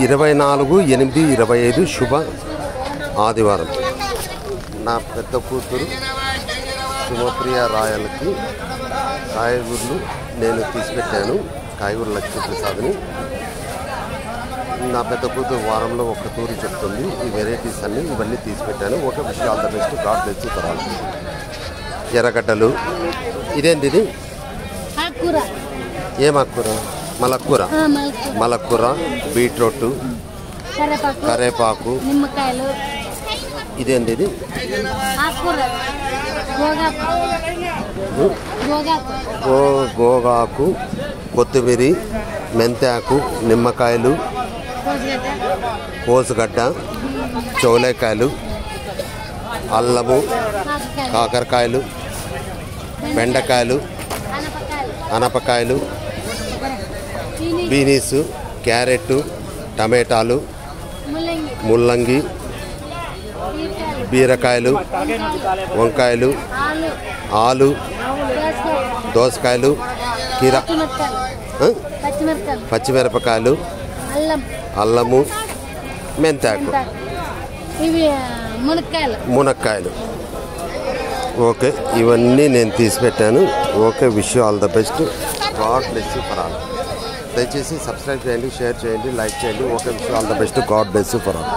24/8/25 శుభ ఆదివారం. నా పెద్ద కూతురు సుమప్రియ రాయలకి కాయగూరలు నేను తీసిపెట్టాను. కాయగూర లక్ష్మీప్రసాద్ని. నా పెద్ద కూతురు వారంలో ఒక తూరి చెప్తుంది. ఈ వెరైటీస్ అన్నీ ఇవన్నీ తీసిపెట్టాను. ఒక విషయం ఆల్ ద బెస్ట్. గాడ్ తెచ్చి తరాలు. ఎర్రగడ్డలు. ఇదేంటి ఇది? ఏం ఆకుకూర? మలక్కూర. మలక్కూర, బీట్రూట్, కరేపాకు. ఇదేంటి ఇది? గోగాకు, కొత్తిమీర, మెంతాకు, నిమ్మకాయలు, కోసుగడ్డ, చౌలేకాయలు, అల్లము, కాకరకాయలు, బెండకాయలు, అనపకాయలు, బీనీసు, క్యారెట్, టమాటాలు, ముల్లంగి, బీరకాయలు, వంకాయలు, ఆలు, దోసకాయలు, కీర, పచ్చిమిరపకాయలు, అల్లము, మెంతాకు, మునక్కాయలు. ఓకే, ఇవన్నీ నేను తీసిపెట్టాను. Okay, wish you all the best. God bless you for all. దయచేసి సబ్స్క్రైబ్ చేయండి, షేర్ చేయండి, లైక్ చేయండి. Okay, wish you all the best. God bless you for all.